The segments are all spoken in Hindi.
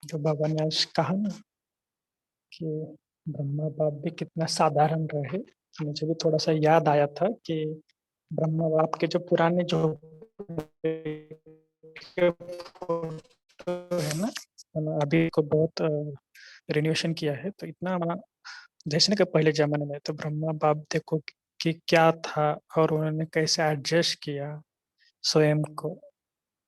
जो बाबा ने आज कहा ना कि ब्रह्मा बाप भी कितना साधारण रहे, मुझे भी थोड़ा सा याद आया था कि ब्रह्मा बाप के जो पुराने जो फोटो है ना, अभी को बहुत रिन्यूएशन किया है, तो इतना जैसे ना कि पहले जमाने में तो ब्रह्मा बाप देखो कि क्या था और उन्होंने कैसे एडजस्ट किया स्वयं को।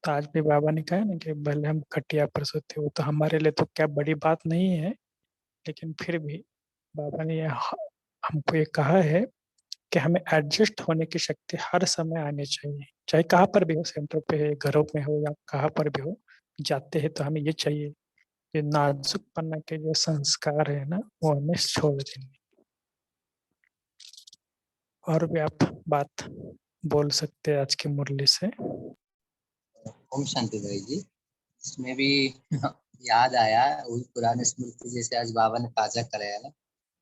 तो आज भी बाबा ने कहा ना कि भले हम खटिया पर सोते हो तो हमारे लिए तो क्या बड़ी बात नहीं है, लेकिन फिर भी बाबा ने हमको ये कहा है कि हमें एडजस्ट होने की शक्ति हर समय आनी चाहिए, चाहे कहाँ पर भी हो, सेंटर पे है, घरों में हो या कहाँ पर भी हो। जाते हैं तो हमें ये चाहिए कि नाजुक पन्ना के जो संस्कार है ना वो हमें छोड़ देंगे। और भी आप बात बोल सकते हैं आज की मुरली से। ओम शांति भाई जी। इसमें भी याद आया वही पुराने स्मृति, जैसे आज बाबा ने ताजा कराया ना।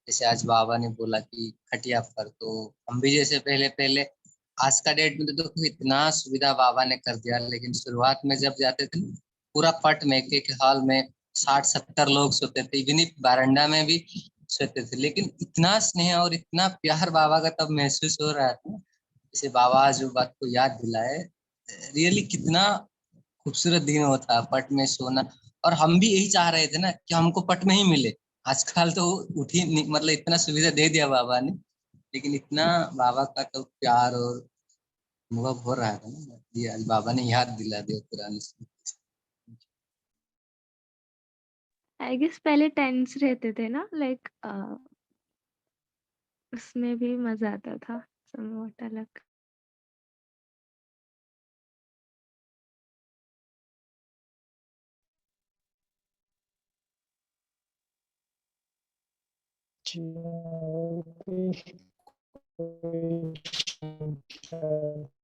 जैसे आज बाबा ने बोला कि खटिया पर, तो हम भी जैसे पहले पहले, आज का डेट में तो देखो इतना सुविधा बाबा ने कर दिया, लेकिन शुरुआत में जब जाते थे ना, पूरा पट में एक हॉल में 60-70 लोग सोते थे, इवनी बारंडा में भी सोते थे, लेकिन इतना स्नेह और इतना प्यार बाबा का तब महसूस हो रहा था। जैसे बाबा जो बात को याद दिलाए, रियली कितना खूबसूरत दिन होता पट में सोना। और हम भी यही चाह रहे थे ना कि हमको पट में ही मिले। आजकल तो मतलब इतना सुविधा दे दिया बाबा ने, लेकिन इतना बाबा का तो प्यार और अनुभव हो रहा था ना, ये आज बाबा ने याद दिला दिया पुरानी से। आई गेस पहले टेंस रहते थे ना, लाइक उसमें भी मजा आता था, समवॉट अलग। जी, और भी कोई शंका है?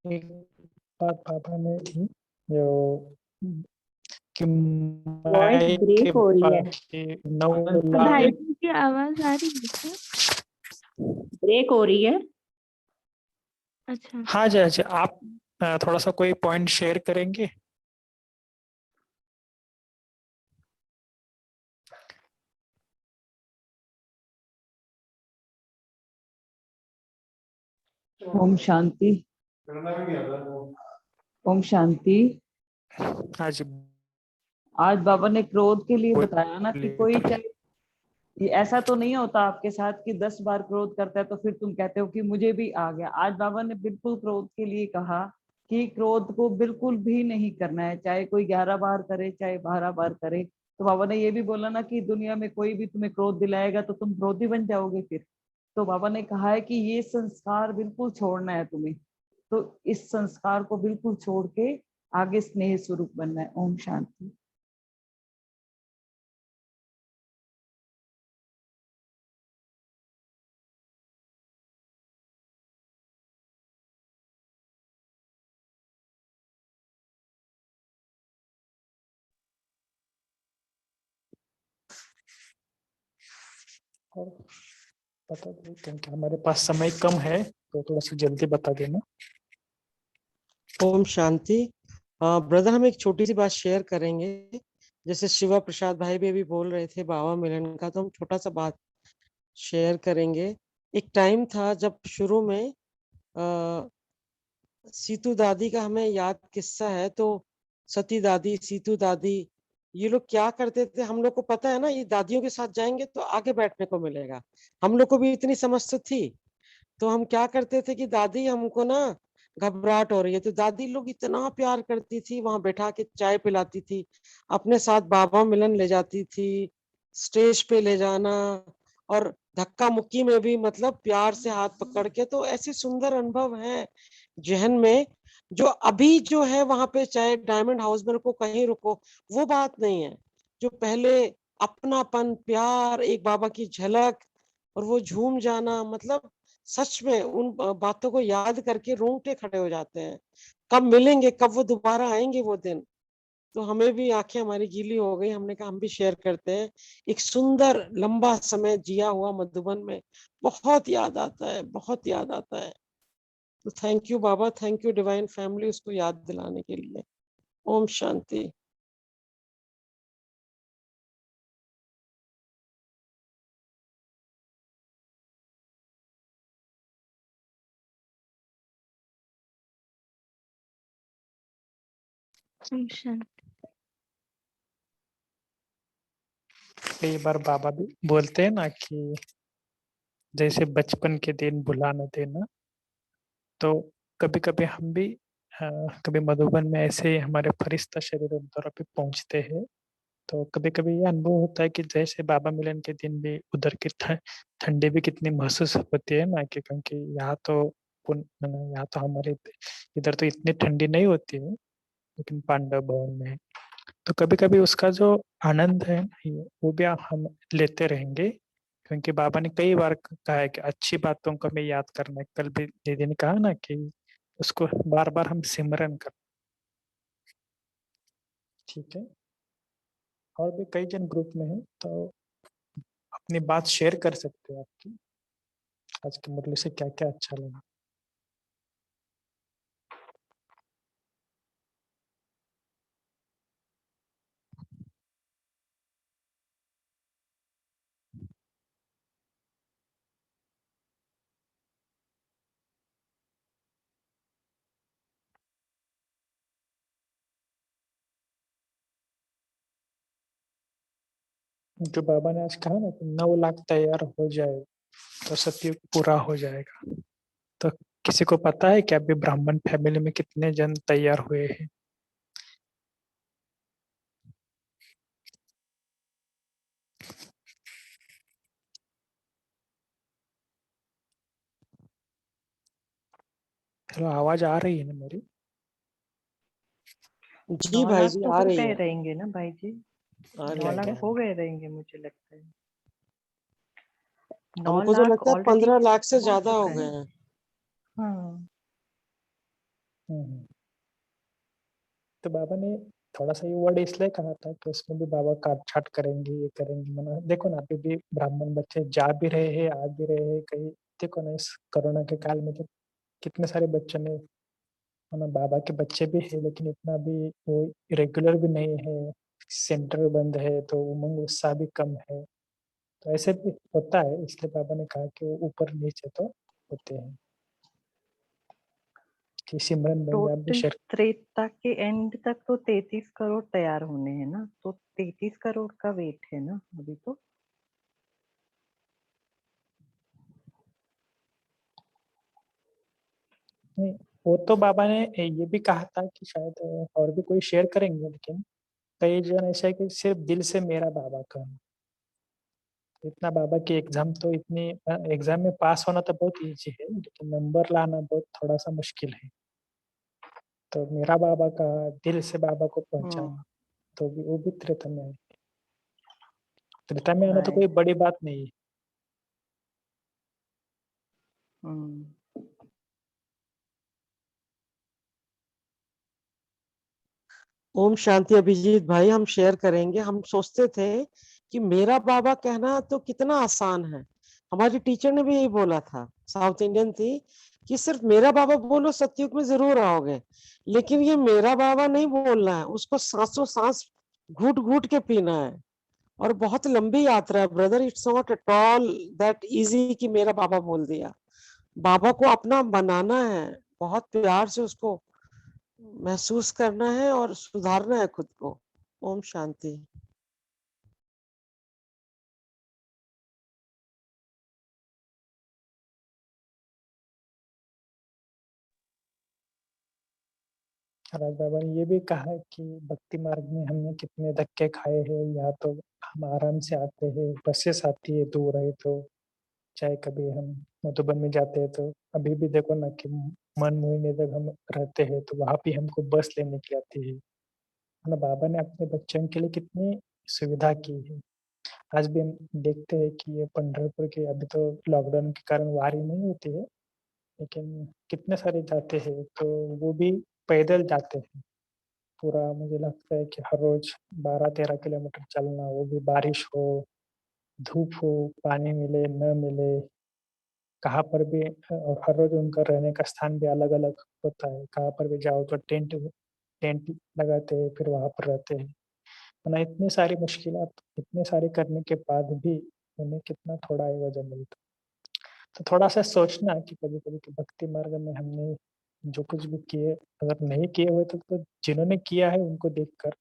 एक बात बाबा ने थी जो कि वॉइस माई के ब्रेक हो रही है, बाकी 9 भाई लाख। जी की आवाज आ रही है क्या? ब्रेक हो रही है। अच्छा, हाँ जी, अच्छा आप थोड़ा सा कोई पॉइंट शेयर करेंगे? ओम शांति। ओम शांति। हाँ जी, आज बाबा ने क्रोध के लिए बताया ना कि बोलिए। कोई चाहे, ये ऐसा तो नहीं होता आपके साथ कि 10 बार क्रोध करता है तो फिर तुम कहते हो कि मुझे भी आ गया। आज बाबा ने बिल्कुल क्रोध के लिए कहा कि क्रोध को बिल्कुल भी नहीं करना है, चाहे कोई 11 बार करे चाहे 12 बार करे। तो बाबा ने ये भी बोला ना कि दुनिया में कोई भी तुम्हें क्रोध दिलाएगा तो तुम क्रोधी बन जाओगे फिर। तो बाबा ने कहा है कि ये संस्कार बिल्कुल छोड़ना है तुम्हें, तो इस संस्कार को बिल्कुल छोड़ के आगे स्नेह स्वरूप बनना है। ओम शांति। और बता दो क्योंकि हमारे पास समय कम है, तो थोड़ा सा जल्दी बता देना। ओम शांति। ब्रदर, हम एक छोटी सी बात शेयर करेंगे। जैसे शिवा प्रसाद भाई भी अभी बोल रहे थे बाबा मिलन का, तो हम छोटा सा बात शेयर करेंगे। एक टाइम था जब शुरू में सीतू दादी का हमें याद किस्सा है, तो सती दादी, सीतू दादी, ये लोग क्या करते थे, हम लोग को पता है ना, ये दादियों के साथ जाएंगे तो आगे बैठने को मिलेगा। हम लोग को भी इतनी समझ तो थी, तो हम क्या करते थे कि दादी हमको ना घबराहट हो रही है, तो दादी लोग इतना प्यार करती थी, वहां बैठा के चाय पिलाती थी, अपने साथ बाबा मिलन ले जाती थी, स्टेज पे ले जाना, और धक्का मुक्की में भी मतलब प्यार से हाथ पकड़ के। तो ऐसे सुंदर अनुभव है जहन में, जो अभी जो है वहां पे, चाहे डायमंड हाउस में रुको कहीं रुको, वो बात नहीं है। जो पहले अपनापन, प्यार, एक बाबा की झलक, और वो झूम जाना, मतलब सच में उन बातों को याद करके रोंगटे खड़े हो जाते हैं। कब मिलेंगे, कब वो दोबारा आएंगे वो दिन। तो हमें भी आंखें हमारी गीली हो गई, हमने कहा हम भी शेयर करते हैं। एक सुंदर लंबा समय जिया हुआ मधुबन में बहुत याद आता है, बहुत याद आता है। तो thank you Baba, thank you divine family उसको याद दिलाने के लिए। ओम शांति। ओम शांति। कई बार बाबा भी बोलते हैं ना कि जैसे बचपन के दिन भुला न देना, तो कभी कभी हम भी कभी मधुबन में ऐसे ही हमारे फरिश्ता शरीर उधर भी पहुंचते हैं। तो कभी कभी ये अनुभव होता है कि जैसे बाबा मिलन के दिन भी उधर की ठंडी भी कितनी महसूस होती है ना, कि क्योंकि यहाँ तो यहाँ तो हमारे इधर तो इतनी ठंडी नहीं होती है, लेकिन पांडव भवन में है। तो कभी कभी उसका जो आनंद है ना, वो भी हम लेते रहेंगे, क्योंकि बाबा ने कई बार कहा है कि अच्छी बातों को हमें याद करना है। कल भी दीदी ने कहा ना कि उसको बार बार हम सिमरन कर। ठीक है, और भी कई जन ग्रुप में है, तो अपनी बात शेयर कर सकते हो आपकी आज की मुरली से क्या क्या अच्छा लगा। जो बाबा ने आज कहा ना कि 9 लाख तैयार हो जाए तो सत्युग पूरा हो जाएगा। तो किसी को पता है कि अभी ब्राह्मण फैमिली में कितने जन तैयार हुए हैं? हेलो, आवाज आ रही है ना मेरी? जी 9 भाई लाख जी, तो आ हो रही गए है, रहेंगे ना भाई जी, आ रही 9 क्या है। लाख क्या? हो गए रहेंगे मुझे लगता है। 9 हमको तो लाख लगता है ऑलरेडी 15 लाख से हो ज्यादा हो चुका गए है। हैं। हाँ, हम्म। तो बाबा ने थोड़ा सा ये वर्ड इसलिए कहा था कि उसमें भी बाबा काट छाट करेंगे, ये करेंगे। मना देखो ना, अभी भी ब्राह्मण बच्चे जा भी रहे हैं, आ भी रहे हैं कहीं। देखो ना, इस कोरोना के काल में तो कितने सारे बच्चों ने, है ना, बाबा के बच्चे भी है, लेकिन इतना भी वो रेगुलर भी नहीं है। सेंटर बंद है तो उमंग उत्साह भी कम है। तो ऐसे भी होता है, इसलिए बाबा ने कहा कि वो ऊपर नीचे तो होते हैं। कि सिमरन भाई आप भी टोटल शेयर। त्रेता के एंड तक तो 33 करोड़ तैयार होने हैं ना, तो 33 करोड़ का वेट है ना अभी तो। नहीं, वो तो बाबा ने ये भी कहा था कि शायद और भी कोई शेयर करेंगे, लेकिन कई जन ऐसा है कि सिर्फ दिल से मेरा बाबा का है। इतना बाबा की एग्जाम तो इतनी एग्जाम में पास होना तो बहुत इजी है, लेकिन नंबर लाना बहुत थोड़ा सा मुश्किल है। तो मेरा बाबा का दिल से बाबा को पहुंचाना, तो भी वो भी त्रेता में है। त्रेता में आना तो कोई राइट। बड़ी बात नहीं है। ओम शांति अभिजीत भाई, हम शेयर करेंगे। हम सोचते थे कि मेरा बाबा कहना तो कितना आसान है। हमारी टीचर ने भी यही बोला था, साउथ इंडियन थी, कि सिर्फ मेरा बाबा बोलो सतयुग में जरूर आओगे। लेकिन ये मेरा बाबा नहीं बोलना है, उसको सांसों सांस घूट घूट के पीना है। और बहुत लंबी यात्रा है brother, it's not at all that easy कि मेरा बाबा बोल दिया। बाबा को अपना बनाना है, बहुत प्यार से उसको महसूस करना है और सुधारना है खुद को। ओम शांति। राज बाबा ने ये भी कहा है कि भक्ति मार्ग में हमने कितने धक्के खाए हैं। यहाँ तो हम आराम से आते हैं, बसेस आती है दूर है तो, चाहे कभी हम मधुबन में जाते हैं तो अभी भी देखो ना कि मन मोहिनी जब हम रहते हैं तो वहां भी हमको बस लेने की आती है ना। बाबा ने अपने बच्चों के लिए कितनी सुविधा की है। आज भी हम देखते हैं कि ये पंढरपुर की अभी तो लॉकडाउन के कारण वारी नहीं होती है, लेकिन कितने सारे जाते हैं, तो वो भी पैदल जाते हैं। पूरा मुझे लगता है कि हर रोज 12-13 किलोमीटर चलना, वो भी बारिश हो, धूप हो, पानी मिले, न मिले, कहाँ पर भी और हर रोज उनका रहने का स्थान भी अलग-अलग होता है। कहाँ पर भी जाओ तो टेंट टेंट लगाते हैं, फिर वहाँ पर रहते हैं। है ना? इतनी सारी मुश्किलात, इतने सारे करने के बाद भी उन्हें कितना थोड़ा ही वज़न मिलता। तो थोड़ा-सा सोचना कि कभी-कभी कि भक्ति मार्ग में हमने जो कुछ भी किए, अगर नहीं किए हुए तो जिन्होंने किया है उनको देखकर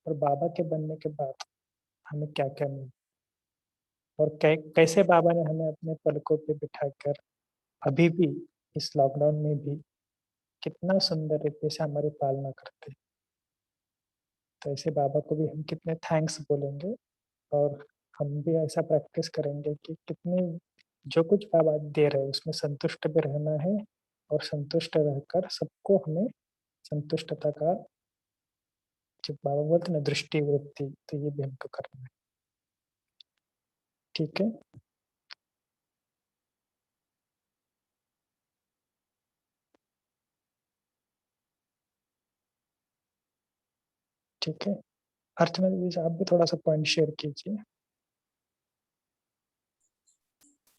और बाबा के बनने के बाद हमें क्या-क्या मिला और कैसे बाबा ने हमें अपने पलकों पे बिठाकर अभी भी इस लॉकडाउन में भी कितना सुंदर रीति से हमारी पालना करते हैं। तो ऐसे बाबा को भी हम कितने थैंक्स बोलेंगे और हम भी ऐसा प्रैक्टिस करेंगे कि कितने जो कुछ बाबा दे रहे हैं उसमें संतुष्ट भी रहना है और संतुष्ट रहकर सबको हमें संतुष्टता का जब बाबा बोलते हैं ना दृष्टि वृत्ति, तो ये भी हमको करना है। ठीक है? ठीक है। अर्चना दीदी आप भी थोड़ा-सा पॉइंट शेयर कीजिए।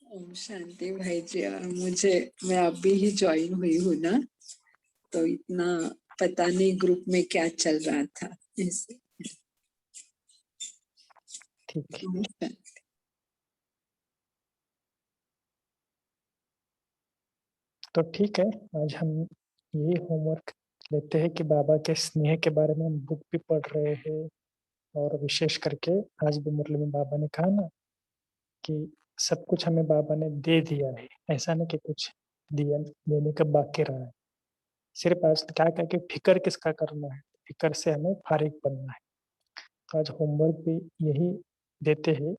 ओम शांति भाई जी। मैं अभी ही ज्वाइन हुई हूँ ना, तो इतना पता नहीं ग्रुप में क्या चल रहा था ऐसे। ठीक है। ओम शांति। तो ठीक है, आज हम यही होमवर्क लेते हैं कि बाबा के स्नेह के बारे में हम बुक भी पढ़ रहे हैं और विशेष करके आज भी मुरली में बाबा ने कहा ना कि सब कुछ हमें बाबा ने दे दिया है, ऐसा नहीं कि कुछ दिया देने का बाकी रहा है। सिर्फ आज क्या-क्या कि फ़िक्र किसका करना है, फ़िक्र से हमें फारिग बनना है। तो आज होमवर्क भी यही देते हैं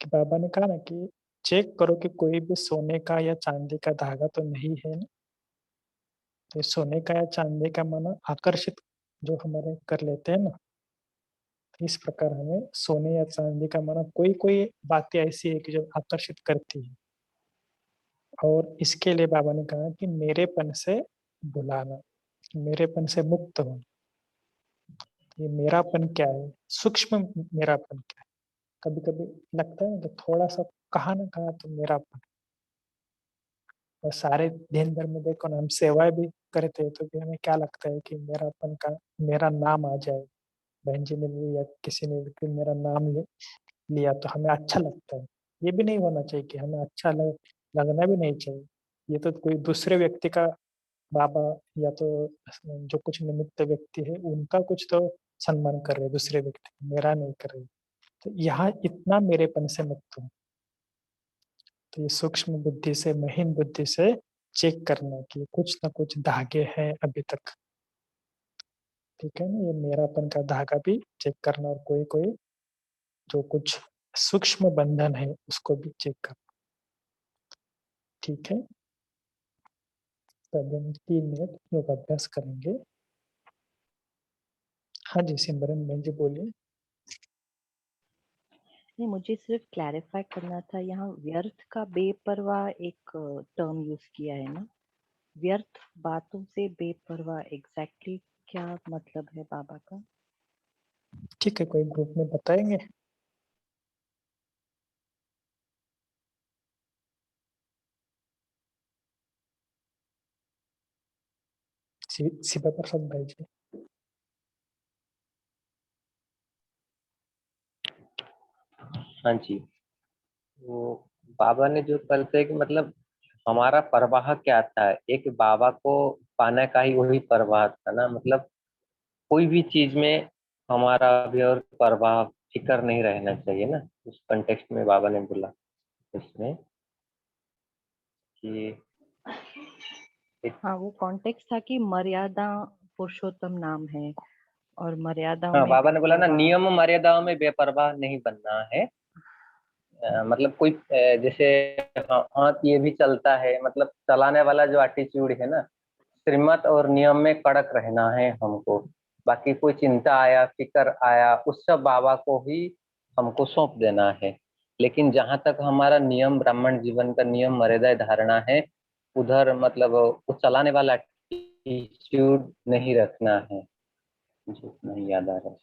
कि बाबा ने कहा ना कि चेक करो कि कोई भी सोने का या चांदी का धागा तो नहीं है ना? तो सोने का या चांदी का माना आकर्षित जो हमारे कर लेते हैं ना, इस प्रकार हमें सोने या चांदी का माना कोई-कोई बातें ऐसी है कि जो आकर्षित करती है और इसके लिए बाबा ने कहा कि मेरेपन से भुलाना, मेरेपन से मुक्त होना। ये मेरापन क्या है? सूक्ष्म मेरापन क्या है? कभी-कभी लगता है ना कि थोड़ा-सा कहाँ न कहाँ तो मेरापन और सारे दिन भर में देखो ना हम सेवाएँ भी करते हैं, तो भी हमें क्या लगता है कि मेरापन का मेरा नाम आ जाए। बहन जी ने भी या किसी ने भी मेरा नाम लिया तो हमें अच्छा लगता है। ये भी नहीं होना चाहिए कि हमें अच्छा लगना भी नहीं चाहिए। ये तो कोई दूसरे व्यक्ति का बाबा या तो जो कुछ निमित्त व्यक्ति है उनका कुछ तो सम्मान कर रहे हैं दूसरे व्यक्ति, मेरा नहीं कर रहे। तो यहाँ इतना मेरेपन से मुक्त हूँ। तो ये सूक्ष्म बुद्धि से, महीन बुद्धि से चेक करना कि कुछ न कुछ धागे हैं अभी तक। ठीक है ना? ये मेरापन का धागा भी चेक करना और कोई-कोई जो कुछ सूक्ष्म बंधन है उसको भी चेक करना। ठीक है? तो अभी हम 3 मिनट योगाभ्यास करेंगे। हाँ जी, सिमरन बहन जी बोलिए। नहीं, मुझे सिर्फ क्लैरिफाई करना था, यहाँ व्यर्थ का बेपरवाह एक टर्म यूज किया है ना? व्यर्थ बातों से बेपरवाह एग्जैक्टली क्या मतलब है बाबा का? ठीक है, कोई ग्रुप में बताएँगे? शिवा प्रसाद भाई जी। हाँ जी। वो बाबा ने जो करते कि मतलब हमारा परवाह क्या था, एक बाबा को पाने का ही वही परवाह था ना। मतलब कोई भी चीज में हमारा अभी और परवाह फिक्र नहीं रहना चाहिए ना। उस कंटेक्स्ट में बाबा ने बोला इसमें कि हाँ, वो कॉन्टेक्स्ट था कि मर्यादा पुरुषोत्तम नाम है और मर्यादाओं हाँ, में बाबा ने बोला ना बेपरवाह। नियम मर्यादाओं में बेपरवाह नहीं बनना है। मतलब कोई जैसे हाथ ये भी चलता है, मतलब चलाने वाला जो एटीट्यूड है ना, श्रीमत और नियम में कड़क रहना है हमको। बाकी कोई चिंता आया, फिक्र आया, उस सब बाबा को ही हमको सौंप देना है। लेकिन जहां तक हमारा नियम ब्राह्मण जीवन का नियम मर्यादा धारणा है, उधर मतलब वो चलाने वाला एटीट्यूड नहीं रखना है। मुझे नहीं याद आ रहा है।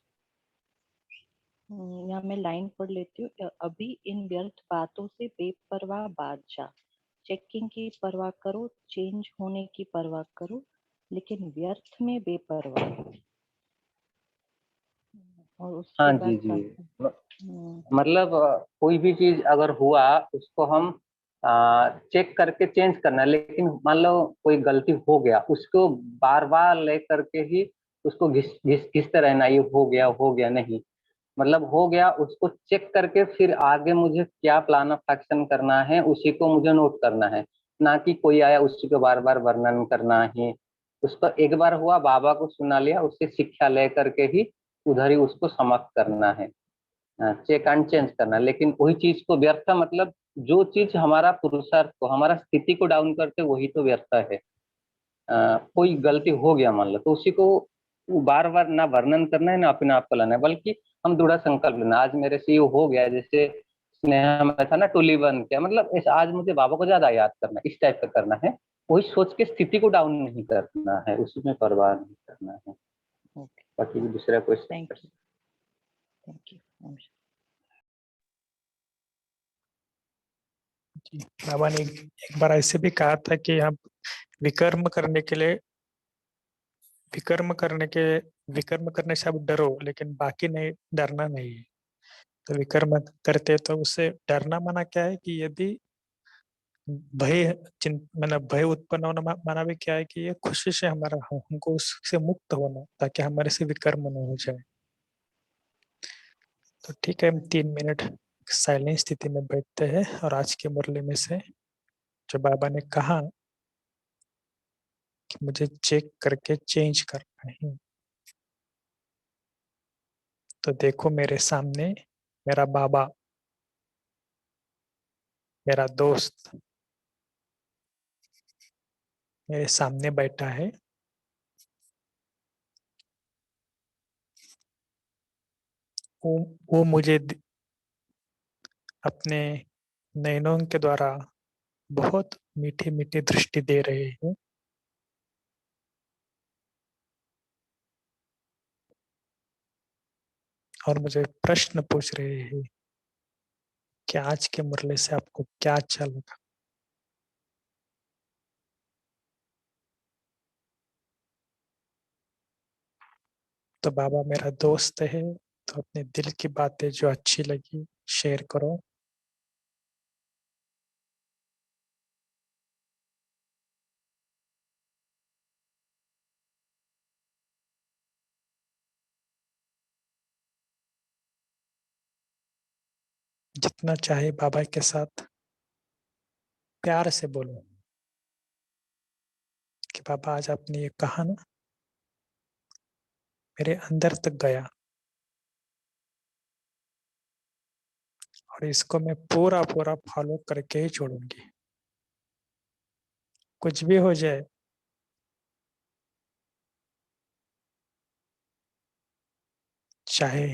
यहाँ मैं लाइन पढ़ लेती हूँ। अभी इन व्यर्थ बातों से बेपरवाह बात जा, चेकिंग की परवाह करो, चेंज होने की परवाह करो, लेकिन व्यर्थ में बेपरवाह। और उसके हाँ जी बाद जी। म- हम्म, मतलब कोई भी चीज अगर हुआ उसको हम चेक करके चेंज करना है, लेकिन मान लो कोई गलती हो गया उसको बार बार ले करके ही उसको घिसते रहना, ये हो गया नहीं, मतलब हो गया उसको चेक करके फिर आगे मुझे क्या प्लान ऑफ एक्शन करना है उसी को मुझे नोट करना है, ना कि कोई आया उसी को बार बार वर्णन करना ही। उसको एक बार हुआ बाबा को सुना लिया, उससे शिक्षा ले करके ही उधर ही उसको समाप्त करना है, चेक एंड चेंज करना। लेकिन वही चीज को व्यर्थ मतलब जो चीज हमारा पुरुषार्थ को हमारा स्थिति को डाउन करते वही तो व्यर्थ है। कोई गलती हो गया मान लो तो उसी को बार बार ना वर्णन करना है ना अपने आप को लाना है, बल्कि हम दृढ़ संकल्प लेना, आज मेरे से ये हो गया, जैसे स्नेहा में था ना टूली बन क्या मतलब आज मुझे बाबा को ज्यादा याद करना है, इस टाइप का करना है। वही सोच के स्थिति को डाउन नहीं करना है, उसमें परवाह नहीं करना है। ओके, बाकी दूसरा thank question. You, thank you. जी, बाबा ने एक बार ऐसे भी कहा था कि आप विकर्म करने के लिए विकर्म करने के विकर्म करने से आप डरो, लेकिन बाकी नहीं, डरना नहीं है। तो विकर्म करते तो उससे डरना माना क्या है कि यदि भय मतलब भय उत्पन्न होना माना भी क्या है कि ये खुशी से हमारा हमको उससे मुक्त होना, ताकि हमारे से विकर्म न हो जाए। तो ठीक है, हम 3 मिनट साइलेंट स्थिति में बैठते हैं और आज के मुरली में से जो बाबा ने कहा कि मुझे चेक करके चेंज करना है, तो देखो मेरे सामने मेरा बाबा, मेरा दोस्त मेरे सामने बैठा है। वो वो मुझे अपने नयनों के द्वारा बहुत मीठी मीठी दृष्टि दे रहे हैं और मुझे प्रश्न पूछ रहे हैं कि आज के मुरली से आपको क्या अच्छा लगा। तो बाबा मेरा दोस्त है, तो अपने दिल की बातें जो अच्छी लगी शेयर करो। जितना चाहे बाबा के साथ प्यार से बोलो कि बाबा आज आपने ये कहा ना, मेरे अंदर तक गया और इसको मैं पूरा पूरा फॉलो करके ही छोड़ूंगी, कुछ भी हो जाए। चाहे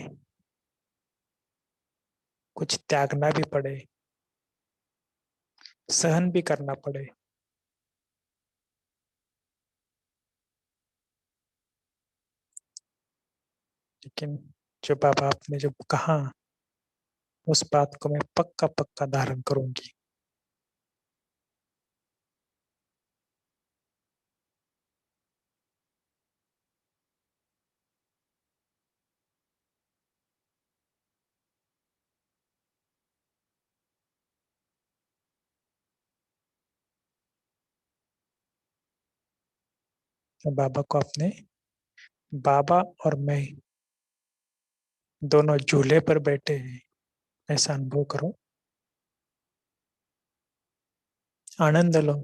कुछ त्यागना भी पड़े, सहन भी करना पड़े, लेकिन जो बाबा आपने जो कहा उस बात को मैं पक्का पक्का धारण करूंगी। तो बाबा को अपने बाबा और मैं दोनों झूले पर बैठे हैं ऐसा अनुभव करो, आनंद लो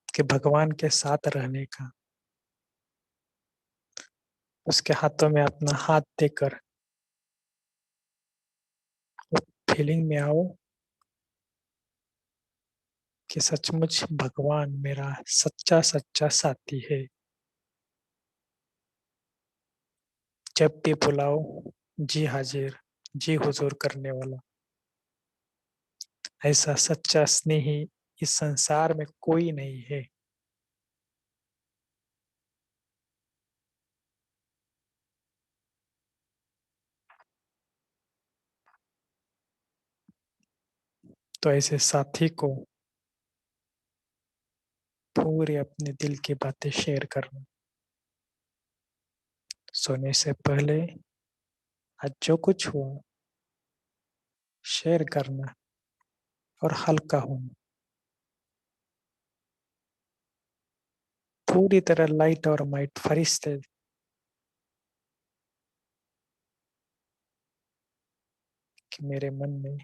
कि भगवान के साथ रहने का। उसके हाथों में अपना हाथ देकर फीलिंग में आओ कि सचमुच भगवान मेरा सच्चा सच्चा साथी है। जब भी बुलाओ जी हाजिर, जी हुजूर करने वाला। ऐसा सच्चा स्नेही इस संसार में कोई नहीं है। तो ऐसे साथी को पूरे अपने दिल की बातें शेयर करना, सोने से पहले आज जो कुछ हुआ शेयर करना और हल्का होना, पूरी तरह लाइट और माइट फरिश्ते कि मेरे मन में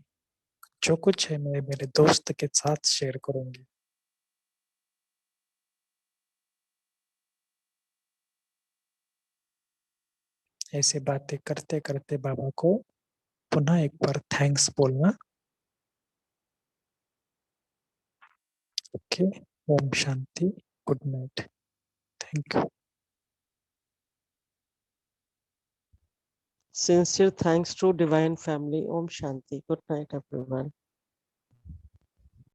जो कुछ है मैं मेरे दोस्त के साथ शेयर करूंगी। ऐसे बातें करते करते बाबा को पुनः एक बार थैंक्स बोलना। Okay, Om Shanti, good night, thank you. Sincere thanks to Divine Family. Om Shanti. Good night, everyone.